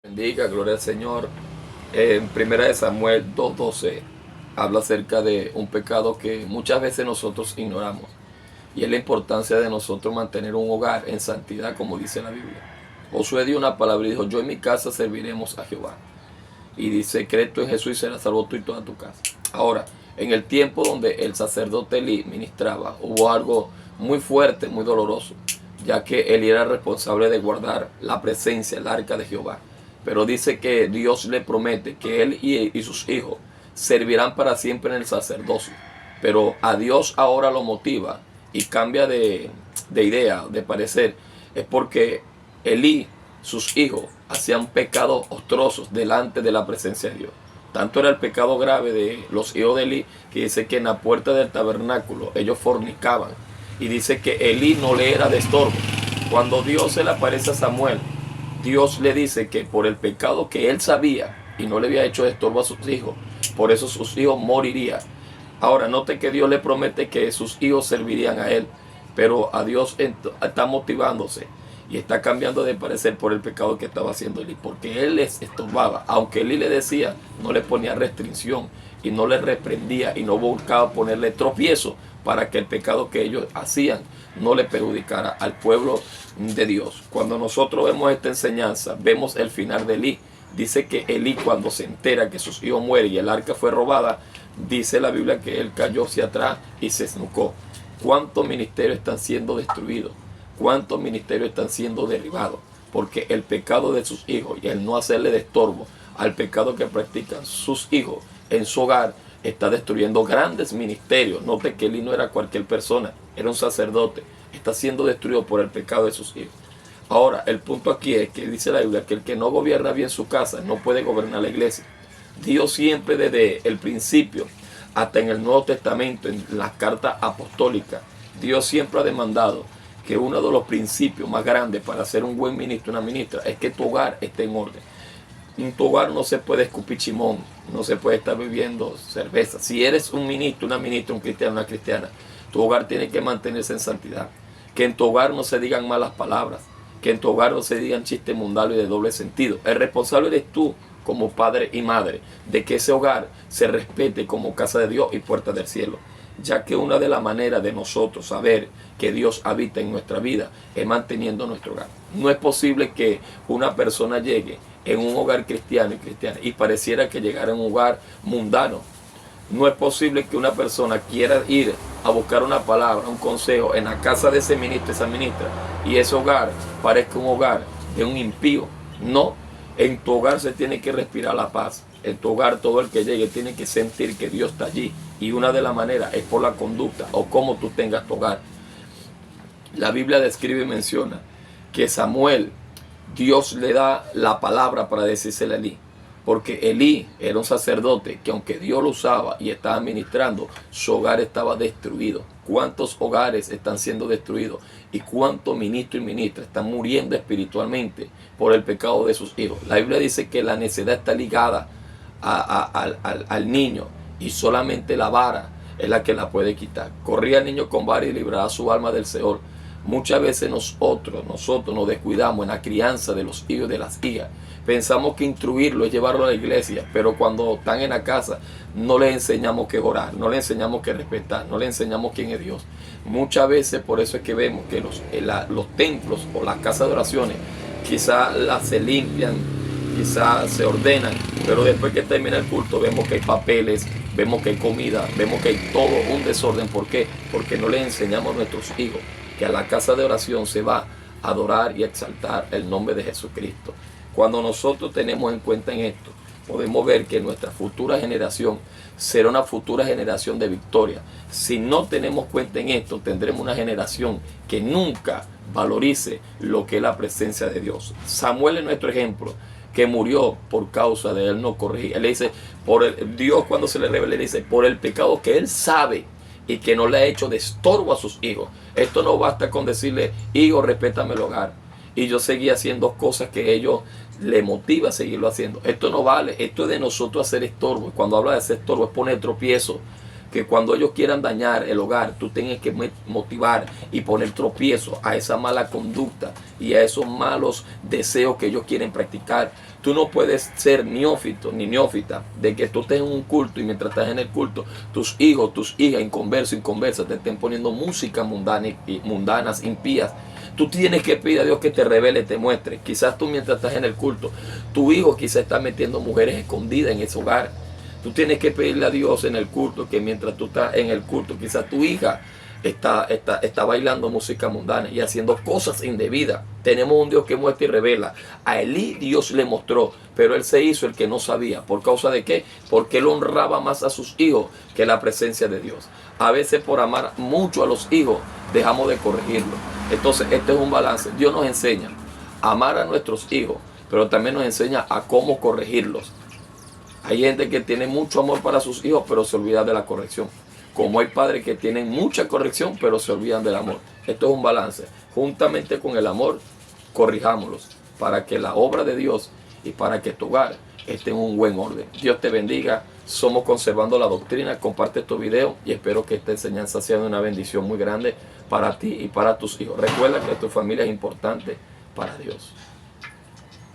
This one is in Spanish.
Bendiga, gloria al Señor. En Primera de Samuel 2:12 habla acerca de un pecado que muchas veces nosotros ignoramos, y es la importancia de nosotros mantener un hogar en santidad, como dice la Biblia. Josué dio una palabra y dijo: yo en mi casa serviremos a Jehová. Y dice: cree tú en Jesús y serás salvo tú y toda tu casa. Ahora, en el tiempo donde el sacerdote Elí ministraba, hubo algo muy fuerte, muy doloroso, ya que Elí era responsable de guardar la presencia, el arca de Jehová. Pero dice que Dios le promete que él y sus hijos servirán para siempre en el sacerdocio. Pero a Dios ahora lo motiva y cambia de idea, de parecer, es porque Elí, sus hijos, hacían pecados ostrosos delante de la presencia de Dios. Tanto era el pecado grave de los hijos de Elí, que dice que en la puerta del tabernáculo ellos fornicaban. Y dice que Elí no le era de estorbo. Cuando Dios se le aparece a Samuel, Dios le dice que por el pecado que él sabía y no le había hecho de estorbo a sus hijos, por eso sus hijos morirían. Ahora, note que Dios le promete que sus hijos servirían a él, pero a Dios está motivándose y está cambiando de parecer por el pecado que estaba haciendo Elí, porque él les estorbaba. Aunque Elí le decía, no le ponía restricción y no le reprendía y no buscaba ponerle tropiezo para que el pecado que ellos hacían no le perjudicara al pueblo de Dios. Cuando nosotros vemos esta enseñanza, vemos el final de Elí. Dice que Elí, cuando se entera que sus hijos mueren y el arca fue robada, dice la Biblia que él cayó hacia atrás y se esnucó. ¿Cuántos ministerios están siendo destruidos? ¿Cuántos ministerios están siendo derribados? Porque el pecado de sus hijos y el no hacerle de estorbo al pecado que practican sus hijos en su hogar está destruyendo grandes ministerios. Note que Elí no era cualquier persona, era un sacerdote. Está siendo destruido por el pecado de sus hijos. Ahora, el punto aquí es que dice la Biblia que el que no gobierna bien su casa no puede gobernar la iglesia. Dios siempre, desde el principio hasta en el Nuevo Testamento, en las cartas apostólicas, Dios siempre ha demandado que uno de los principios más grandes para ser un buen ministro, una ministra, es que tu hogar esté en orden. En tu hogar no se puede escupir chimón, no se puede estar bebiendo cerveza. Si eres un ministro, una ministra, un cristiano, una cristiana, tu hogar tiene que mantenerse en santidad. Que en tu hogar no se digan malas palabras, que en tu hogar no se digan chistes mundanos y de doble sentido. El responsable eres tú, como padre y madre, de que ese hogar se respete como casa de Dios y puerta del cielo. Ya que una de las maneras de nosotros saber que Dios habita en nuestra vida es manteniendo nuestro hogar. No es posible que una persona llegue en un hogar cristiano y cristiana y pareciera que llegara en un hogar mundano. No es posible que una persona quiera ir a buscar una palabra, un consejo en la casa de ese ministro, esa ministra, y ese hogar parezca un hogar de un impío. No, en tu hogar se tiene que respirar la paz. En tu hogar todo el que llegue tiene que sentir que Dios está allí. Y una de las maneras es por la conducta o cómo tú tengas tu hogar. La Biblia describe y menciona que Samuel, Dios le da la palabra para decírsela a Elí. Porque Elí era un sacerdote que, aunque Dios lo usaba y estaba administrando, su hogar estaba destruido. ¿Cuántos hogares están siendo destruidos? ¿Y cuántos ministros y ministras están muriendo espiritualmente por el pecado de sus hijos? La Biblia dice que la necedad está ligada al niño, y solamente la vara es la que la puede quitar. Corría el niño con vara y libraba su alma del Seol. Muchas veces nosotros nos descuidamos en la crianza de los hijos y de las hijas. Pensamos que instruirlo es llevarlo a la iglesia, pero cuando están en la casa no les enseñamos que orar, no les enseñamos que respetar, no les enseñamos quién es Dios. Muchas veces por eso es que vemos que los templos o las casas de oraciones quizás las se limpian, quizás se ordenan, pero después que termina el culto vemos que hay papeles, vemos que hay comida, vemos que hay todo un desorden. ¿Por qué? Porque no les enseñamos a nuestros hijos que a la casa de oración se va a adorar y a exaltar el nombre de Jesucristo. Cuando nosotros tenemos en cuenta en esto, podemos ver que nuestra futura generación será una futura generación de victoria. Si no tenemos cuenta en esto, tendremos una generación que nunca valorice lo que es la presencia de Dios. Samuel es nuestro ejemplo, que murió por causa de él no corregir. Él le dice, Dios cuando se le revela, le dice, por el pecado que él sabe y que no le ha hecho de estorbo a sus hijos. Esto no basta con decirle, hijo, respétame el hogar. Y yo seguía haciendo cosas que ellos le motiva a seguirlo haciendo. Esto no vale. Esto es de nosotros hacer estorbo. Y cuando habla de hacer estorbo es poner tropiezo. que cuando ellos quieran dañar el hogar, tú tienes que motivar y poner tropiezo a esa mala conducta y a esos malos deseos que ellos quieren practicar. Tú no puedes ser neófito ni neófita de que tú estés en un culto y mientras estás en el culto, tus hijos, tus hijas, inconversas, te estén poniendo música mundana y mundanas, impías. Tú tienes que pedir a Dios que te revele, te muestre. Quizás tú mientras estás en el culto, tu hijo quizás está metiendo mujeres escondidas en ese hogar. Tú tienes que pedirle a Dios en el culto que mientras tú estás en el culto, quizás tu hija está bailando música mundana y haciendo cosas indebidas. Tenemos un Dios que muestra y revela. A Elí Dios le mostró, pero él se hizo el que no sabía. ¿Por causa de qué? Porque él honraba más a sus hijos que la presencia de Dios. A veces por amar mucho a los hijos dejamos de corregirlos. Entonces este es un balance. Dios nos enseña a amar a nuestros hijos, pero también nos enseña a cómo corregirlos. Hay gente que tiene mucho amor para sus hijos, pero se olvida de la corrección. Como hay padres que tienen mucha corrección, pero se olvidan del amor. Esto es un balance. Juntamente con el amor, corrijámoslos para que la obra de Dios y para que tu hogar esté en un buen orden. Dios te bendiga. Somos Conservando la Doctrina. Comparte este video y espero que esta enseñanza sea de una bendición muy grande para ti y para tus hijos. Recuerda que tu familia es importante para Dios.